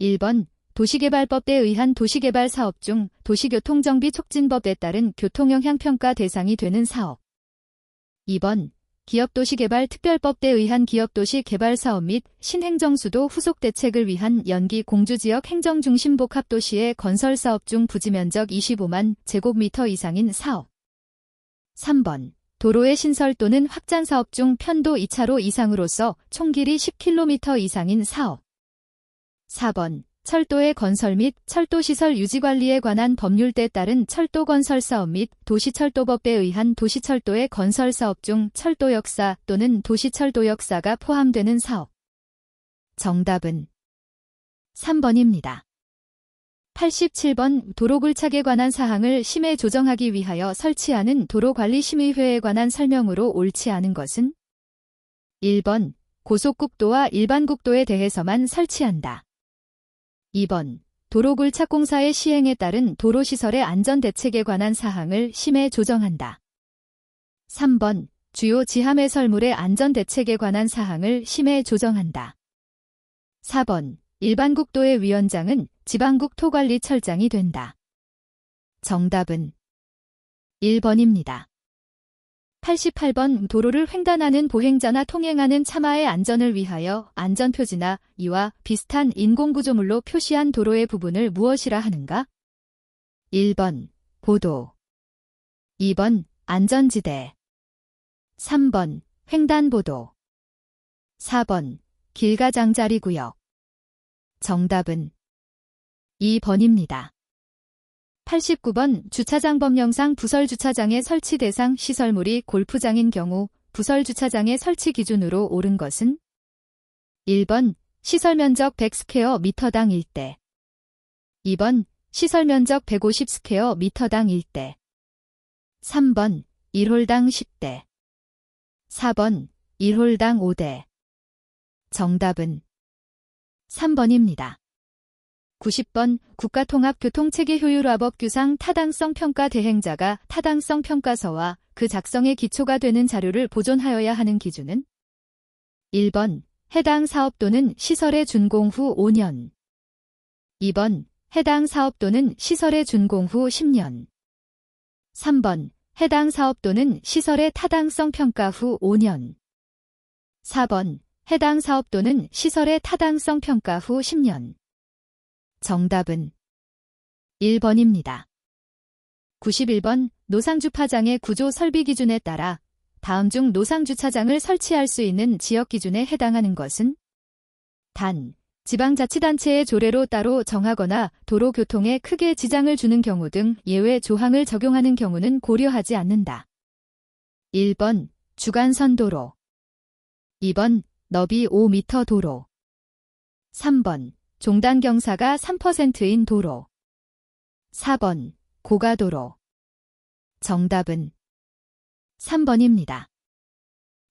1번 도시개발법에 의한 도시개발 사업 중 도시교통정비 촉진법에 따른 교통영향평가 대상이 되는 사업 2번 기업도시개발특별법에 의한 기업도시개발사업 및 신행정수도 후속대책을 위한 연기 공주지역 행정중심복합도시의 건설사업 중 부지면적 25만 제곱미터 이상인 사업 3번 도로의 신설 또는 확장사업 중 편도 2차로 이상으로서 총 길이 10km 이상인 사업 4번 철도의 건설 및 철도시설 유지관리에 관한 법률에 따른 철도건설사업 및 도시철도법에 의한 도시철도의 건설사업 중 철도역사 또는 도시철도역사가 포함되는 사업. 정답은 3번입니다. 87번 도로굴착에 관한 사항을 심의 조정하기 위하여 설치하는 도로관리심의회에 관한 설명으로 옳지 않은 것은 1번 고속국도와 일반국도에 대해서만 설치한다. 2번 도로굴착공사의 시행에 따른 도로시설의 안전대책에 관한 사항을 심의 조정한다. 3번 주요 지하매설물의 안전대책에 관한 사항을 심의 조정한다. 4번 일반국도의 위원장은 지방국토관리처장이 된다. 정답은 1번입니다. 88번 도로를 횡단하는 보행자나 통행하는 차마의 안전을 위하여 안전표지나 이와 비슷한 인공구조물로 표시한 도로의 부분을 무엇이라 하는가? 1번 보도 2번 안전지대 3번 횡단보도 4번 길가장자리구역 정답은 2번입니다. 89번 주차장 법령상 부설주차장의 설치 대상 시설물이 골프장인 경우 부설주차장의 설치 기준으로 옳은 것은 1번 시설면적 100스퀘어미터당 1대 2번 시설면적 150스퀘어미터당 1대 3번 1홀당 10대 4번 1홀당 5대 정답은 3번입니다. 90번 국가통합교통체계효율화법 규상 타당성 평가 대행자가 타당성 평가서와 그 작성의 기초가 되는 자료를 보존하여야 하는 기준은 1번 해당 사업 또는 시설의 준공 후 5년 2번 해당 사업 또는 시설의 준공 후 10년 3번 해당 사업 또는 시설의 타당성 평가 후 5년 4번 해당 사업 또는 시설의 타당성 평가 후 10년 정답은 1번입니다. 91번 노상주차장의 구조 설비 기준에 따라 다음 중 노상주차장을 설치할 수 있는 지역 기준에 해당하는 것은 단, 지방자치단체의 조례로 따로 정하거나 도로교통에 크게 지장을 주는 경우 등 예외 조항을 적용하는 경우는 고려하지 않는다. 1번 주간선도로 2번 너비 5m 도로 3번 종단경사가 3%인 도로 4번 고가도로 정답은 3번입니다.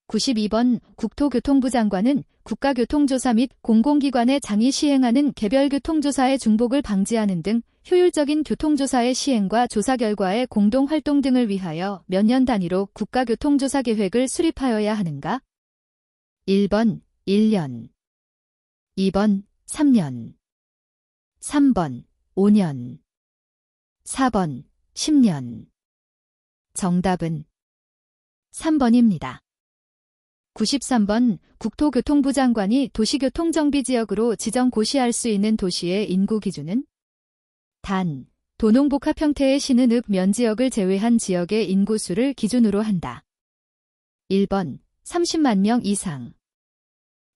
92번 국토교통부 장관은 국가교통조사 및 공공기관의 장이 시행하는 개별교통조사의 중복을 방지하는 등 효율적인 교통조사의 시행과 조사 결과의 공동활동 등을 위하여 몇 년 단위로 국가교통조사 계획을 수립하여야 하는가? 1번 1년 2번 3년 3번 5년 4번 10년 정답은 3번입니다. 93번 국토교통부 장관이 도시교통정비지역으로 지정 고시할 수 있는 도시의 인구 기준은 단, 도농복합 형태의 시는읍 면지역을 제외한 지역의 인구수를 기준으로 한다. 1번 30만 명 이상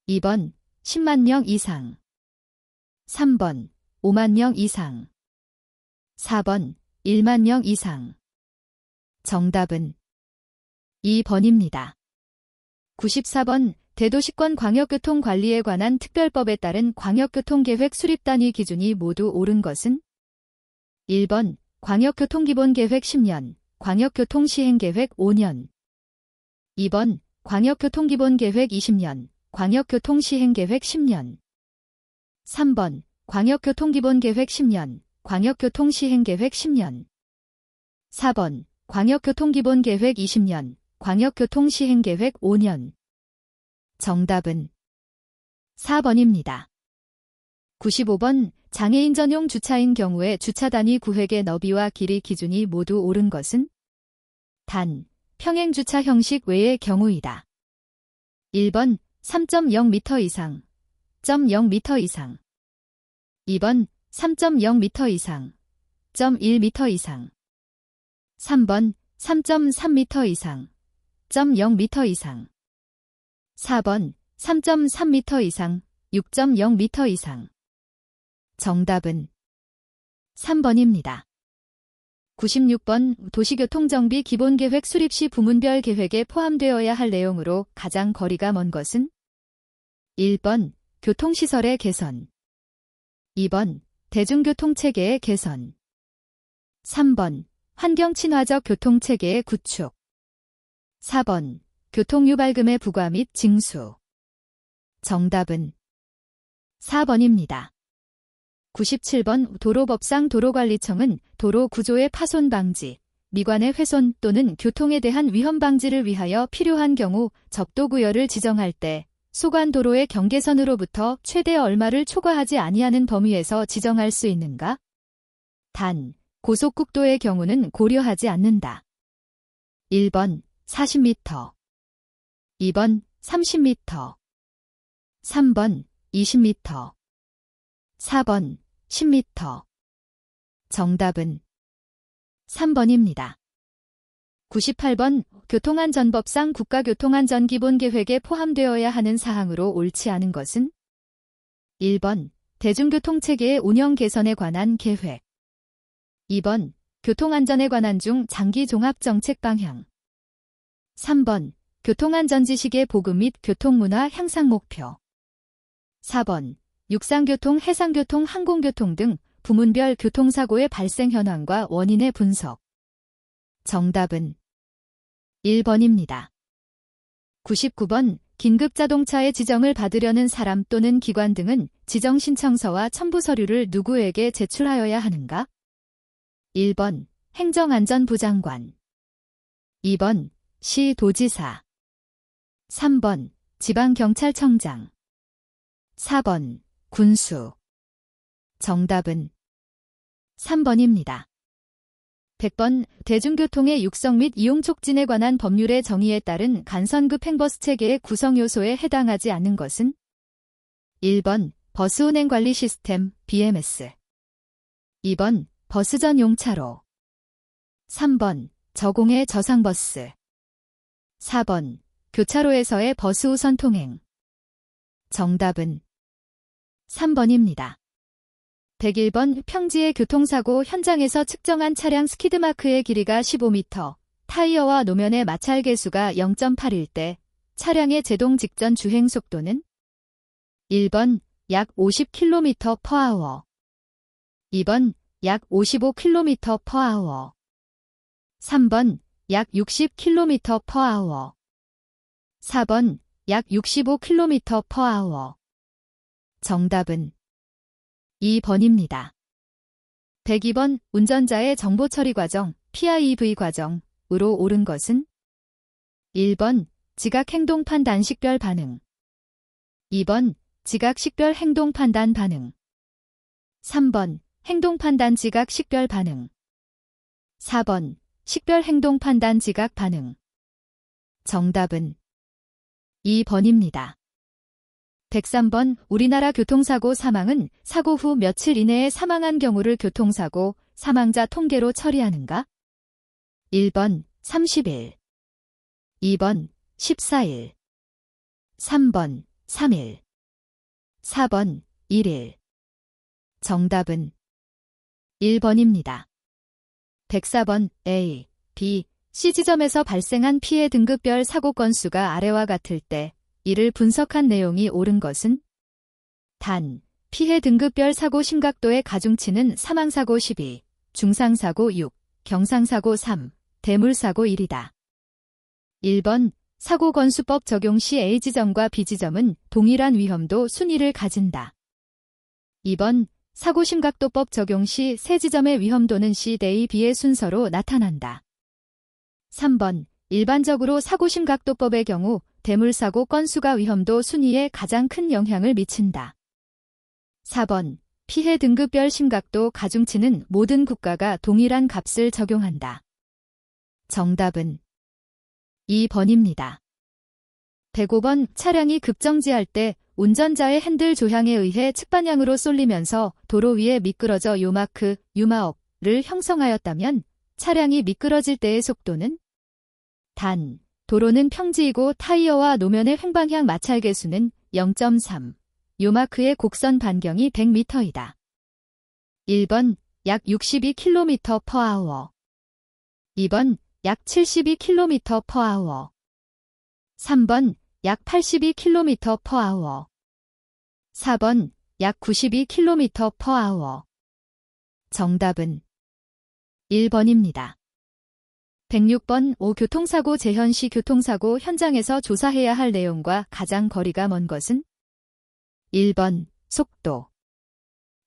2번 10만 명 이상 3번 5만 명 이상 4번 1만 명 이상 정답은 2번입니다. 94번 대도시권 광역교통관리에 관한 특별법에 따른 광역교통계획 수립단위 기준이 모두 옳은 것은 1번 광역교통기본계획 10년, 광역교통시행계획 5년 2번 광역교통기본계획 20년, 광역교통시행계획 10년 3번 광역교통기본계획 10년, 광역교통시행계획 10년 4번 광역교통기본계획 20년, 광역교통시행계획 5년 정답은 4번입니다. 95번 장애인 전용 주차인 경우에 주차단위 구획의 너비와 길이 기준이 모두 옳은 것은 단, 평행주차 형식 외의 경우이다. 1번 3.0m 이상, 0.0m 이상 2번 3.0m 이상, 0.1m 이상 3번 3.3m 이상, 0.0m 이상 4번 3.3m 이상, 6.0m 이상 정답은 3번입니다. 96번 도시교통정비 기본계획 수립 시 부문별 계획에 포함되어야 할 내용으로 가장 거리가 먼 것은 1번 교통시설의 개선 2번 대중교통체계의 개선 3번 환경친화적 교통체계의 구축 4번 교통유발금의 부과 및 징수 정답은 4번입니다. 97번 도로법상 도로관리청은 도로 구조의 파손 방지, 미관의 훼손 또는 교통에 대한 위험 방지를 위하여 필요한 경우 적도구열을 지정할 때 소관도로의 경계선으로부터 최대 얼마를 초과하지 아니하는 범위에서 지정할 수 있는가? 단, 고속국도의 경우는 고려하지 않는다. 1번 40m 2번 30m 3번 20m 4번 10m 정답은 3번입니다. 98번 교통안전법상 국가교통안전기본계획에 포함되어야 하는 사항으로 옳지 않은 것은 1번 대중교통체계의 운영 개선에 관한 계획 2번 교통안전에 관한 중 장기 종합정책 방향 3번 교통안전지식의 보급 및 교통문화 향상 목표 4번 육상교통, 해상교통, 항공교통 등 부문별 교통사고의 발생 현황과 원인의 분석 정답은 1번입니다. 99번 긴급자동차의 지정을 받으려는 사람 또는 기관 등은 지정신청서와 첨부서류를 누구에게 제출하여야 하는가? 1번 행정안전부 장관 2번 시도지사 3번 지방경찰청장 4번 군수 정답은 3번입니다. 100번 대중교통의 육성 및 이용 촉진에 관한 법률의 정의에 따른 간선급 행버스 체계의 구성 요소에 해당하지 않는 것은 1번 버스 운행 관리 시스템 BMS 2번 버스 전용 차로 3번 저공해 저상버스 4번 교차로에서의 버스 우선 통행 정답은 3번입니다. 101번 평지의 교통사고 현장에서 측정한 차량 스키드마크의 길이가 15m, 타이어와 노면의 마찰 계수가 0.8일 때 차량의 제동 직전 주행 속도는 1번 약 50km/h 2번 약 55km/h 3번 약 60km/h 4번 약 65km/h 정답은 2번입니다. 102번 운전자의 정보처리 과정, PIV 과정으로 옳은 것은 1번 지각행동 판단 식별 반응 2번 지각 식별 행동 판단 반응 3번 행동 판단 지각 식별 반응 4번 식별 행동 판단 지각 반응 정답은 2번입니다. 103번 우리나라 교통사고 사망은 사고 후 며칠 이내에 사망한 경우를 교통사고 사망자 통계로 처리하는가? 1번 30일, 2번 14일, 3번 3일, 4번 1일. 정답은 1번입니다. 104번 A, B, C 지점에서 발생한 피해 등급별 사고 건수가 아래와 같을 때 이를 분석한 내용이 옳은 것은 단, 피해 등급별 사고 심각도의 가중치는 사망사고 12, 중상사고 6, 경상사고 3, 대물사고 1이다. 1번, 사고건수법 적용 시 A지점과 B지점은 동일한 위험도 순위를 가진다. 2번, 사고심각도법 적용 시 세 지점의 위험도는 C, A, B의 순서로 나타난다. 3번, 일반적으로 사고심각도법의 경우 대물사고 건수가 위험도 순위에 가장 큰 영향을 미친다. 4번, 피해 등급별 심각도 가중치는 모든 국가가 동일한 값을 적용한다. 정답은 2번입니다. 105번 차량이 급정지할 때 운전자의 핸들 조향에 의해 측방향으로 쏠리면서 도로 위에 미끄러져 요마크, 유마업을 형성하였다면 차량이 미끄러질 때의 속도는? 단, 도로는 평지이고 타이어와 노면의 횡방향 마찰 계수는 0.3, 요마크의 곡선 반경이 100m이다. 1번, 약 62km/h. 2번, 약 72km/h. 3번, 약 82km/h. 4번, 약 92km/h. 정답은 1번입니다. 106번 5 교통사고 재현 시 교통사고 현장에서 조사해야 할 내용과 가장 거리가 먼 것은? 1번, 속도.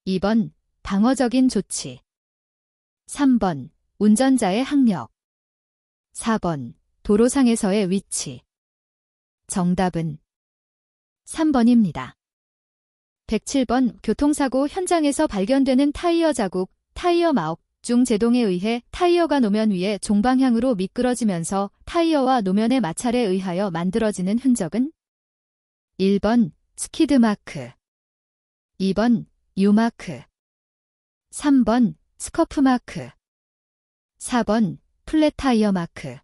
2번, 방어적인 조치. 3번, 운전자의 학력. 4번, 도로상에서의 위치. 정답은 3번입니다. 107번 교통사고 현장에서 발견되는 타이어 자국, 타이어 마억 중 제동에 의해 타이어가 노면 위에 종방향으로 미끄러지면서 타이어와 노면의 마찰에 의하여 만들어지는 흔적은? 1번, 스키드마크. 2번, 유마크. 3번, 스커프마크. 4번, 플랫타이어 마크.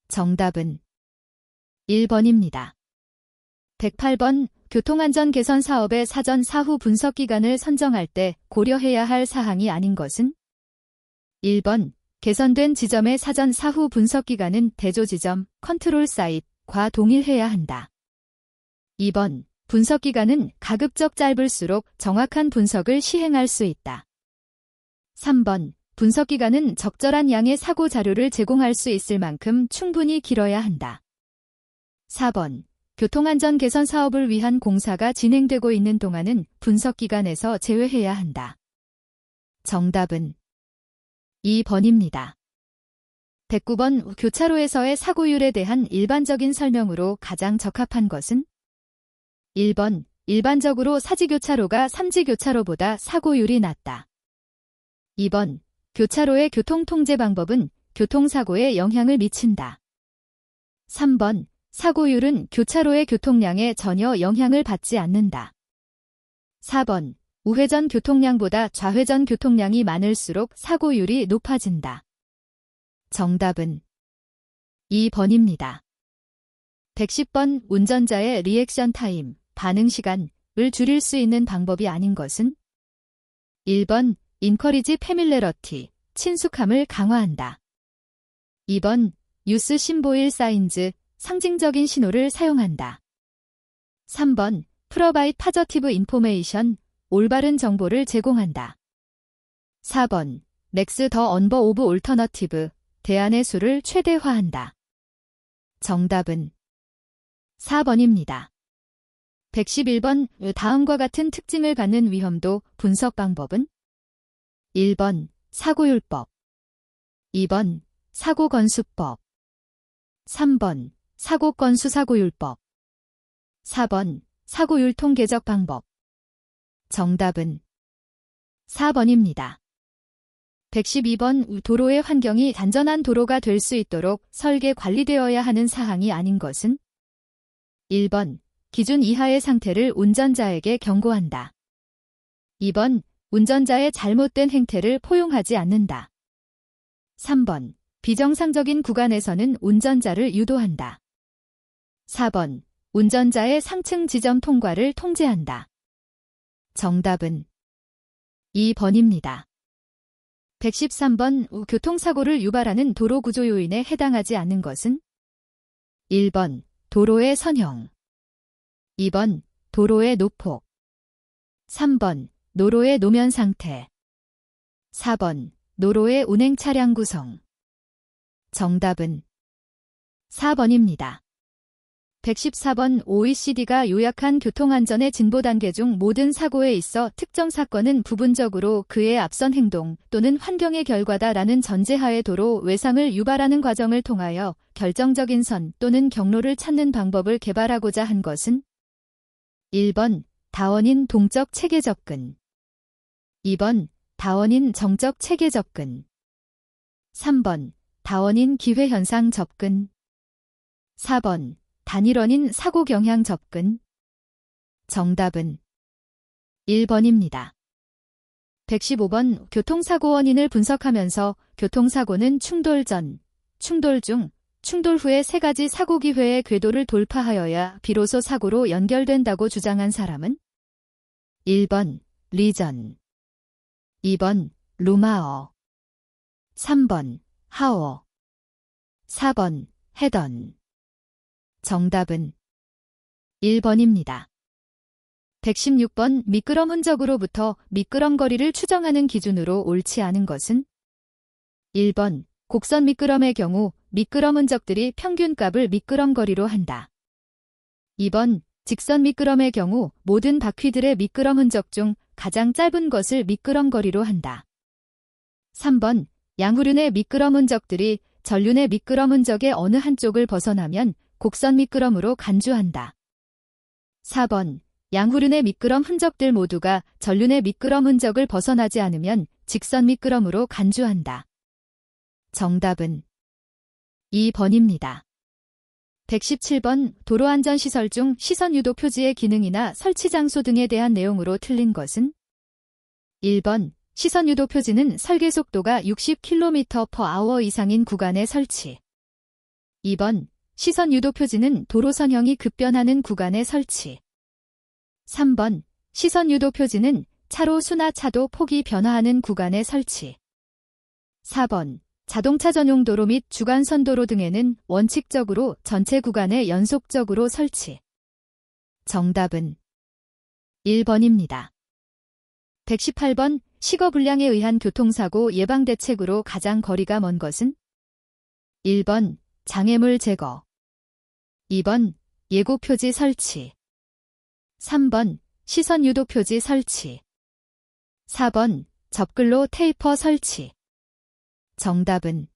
정답은 1번입니다. 108번 교통안전 개선 사업의 사전 사후 분석 기간을 선정할 때 고려해야 할 사항이 아닌 것은? 1번 개선된 지점의 사전 사후 분석 기간은 대조 지점, 컨트롤 사이트과 동일해야 한다. 2번 분석 기간은 가급적 짧을수록 정확한 분석을 시행할 수 있다. 3번 분석 기간은 적절한 양의 사고 자료를 제공할 수 있을 만큼 충분히 길어야 한다. 4번 교통안전 개선 사업을 위한 공사가 진행되고 있는 동안은 분석 기간에서 제외해야 한다. 정답은 2번입니다. 109번 교차로에서의 사고율에 대한 일반적인 설명으로 가장 적합한 것은? 1번 일반적으로 사지교차로가 삼지교차로보다 사고율이 낮다. 2번 교차로의 교통통제 방법은 교통사고에 영향을 미친다. 3번 사고율은 교차로의 교통량에 전혀 영향을 받지 않는다. 4번 우회전 교통량보다 좌회전 교통량이 많을수록 사고율이 높아진다. 정답은 2번입니다. 110번 운전자의 리액션 타임, 반응 시간을 줄일 수 있는 방법이 아닌 것은? 1번 인커리지 패밀레러티, 친숙함을 강화한다. 2번 유스 심보일 사인즈, 상징적인 신호를 사용한다. 3번 프로바이드 파저티브 인포메이션, 올바른 정보를 제공한다. 4번 맥스 더 언버 오브 올터너티브, 대안의 수를 최대화한다. 정답은 4번입니다. 111번 다음과 같은 특징을 갖는 위험도 분석 방법은? 1번 사고율법, 2번 사고건수법, 3번 사고건수 사고율법, 4번 사고율 통계적 방법. 정답은 4번입니다. 112번 도로의 환경이 안전한 도로가 될 수 있도록 설계 관리되어야 하는 사항이 아닌 것은? 1번. 기준 이하의 상태를 운전자에게 경고한다. 2번. 운전자의 잘못된 행태를 포용하지 않는다. 3번. 비정상적인 구간에서는 운전자를 유도한다. 4번. 운전자의 상층 지점 통과를 통제한다. 정답은 2번입니다. 113번. 교통사고를 유발하는 도로 구조 요인에 해당하지 않는 것은? 1번. 도로의 선형. 2번. 도로의 노폭. 3번. 도로의 노면 상태. 4번. 도로의 운행 차량 구성. 정답은 4번입니다. 114번. OECD가 요약한 교통안전의 진보 단계 중 모든 사고에 있어 특정 사건은 부분적으로 그의 앞선 행동 또는 환경의 결과다라는 전제하에 도로 외상을 유발하는 과정을 통하여 결정적인 선 또는 경로를 찾는 방법을 개발하고자 한 것은? 1번. 다원인 동적 체계 접근. 2번. 다원인 정적 체계 접근. 3번. 다원인 기회현상 접근. 4번. 단일원인 사고 경향 접근. 정답은 1번입니다. 115번. 교통사고 원인을 분석하면서 교통사고는 충돌 전, 충돌 중, 충돌 후에 세 가지 사고 기회의 궤도를 돌파하여야 비로소 사고로 연결된다고 주장한 사람은? 1번. 리전. 2번. 루마어. 3번. 하워. 4번. 헤던. 정답은 1번입니다. 116번. 미끄럼 흔적으로부터 미끄럼거리를 추정하는 기준으로 옳지 않은 것은? 1번. 곡선 미끄럼의 경우 미끄럼 흔적들이 평균값을 미끄럼거리로 한다. 2번. 직선 미끄럼의 경우 모든 바퀴들의 미끄럼 흔적 중 가장 짧은 것을 미끄럼거리로 한다. 3번. 양후륜의 미끄럼 흔적들이 전륜의 미끄럼 흔적의 어느 한쪽을 벗어나면 곡선 미끄럼으로 간주한다. 4번. 양후륜의 미끄럼 흔적들 모두가 전륜의 미끄럼 흔적을 벗어나지 않으면 직선 미끄럼으로 간주한다. 정답은 2번입니다. 117번. 도로안전시설 중 시선유도 표지의 기능이나 설치 장소 등에 대한 내용으로 틀린 것은? 1번. 시선유도 표지는 설계 속도가 60km/h 이상인 구간에 설치. 2번. 시선유도 표지는 도로선형이 급변하는 구간에 설치. 3번. 시선유도 표지는 차로 수나 차도 폭이 변화하는 구간에 설치. 4번. 자동차 전용 도로 및 주간선도로 등에는 원칙적으로 전체 구간에 연속적으로 설치. 정답은 1번입니다. 118번. 시거불량에 의한 교통사고 예방대책으로 가장 거리가 먼 것은? 1번. 장애물 제거. 2번. 예고표지 설치. 3번. 시선유도 표지 설치. 4번. 접글로 테이퍼 설치. 정답은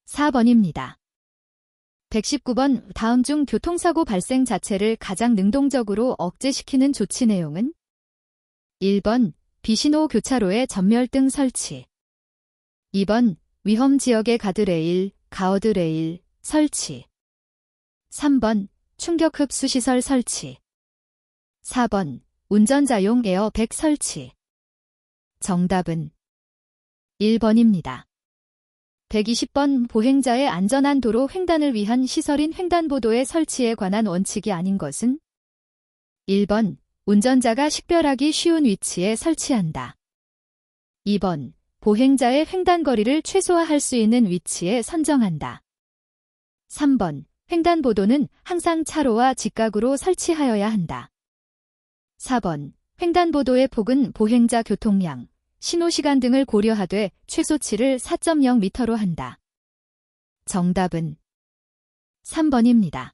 4번입니다. 119번. 다음 중 교통사고 발생 자체를 가장 능동적으로 억제시키는 조치 내용은? 1번. 비신호 교차로에 전멸등 설치. 2번. 위험지역의 가드레일, 가어드레일 설치. 3번. 충격흡수시설 설치. 4번. 운전자용 에어백 설치. 정답은 1번입니다. 120번. 보행자의 안전한 도로 횡단을 위한 시설인 횡단보도의 설치에 관한 원칙이 아닌 것은? 1번. 운전자가 식별하기 쉬운 위치에 설치한다. 2번. 보행자의 횡단거리를 최소화할 수 있는 위치에 선정한다. 3번. 횡단보도는 항상 차로와 직각으로 설치하여야 한다. 4번. 횡단보도의 폭은 보행자 교통량, 신호시간 등을 고려하되 최소치를 4.0m로 한다. 정답은 3번입니다.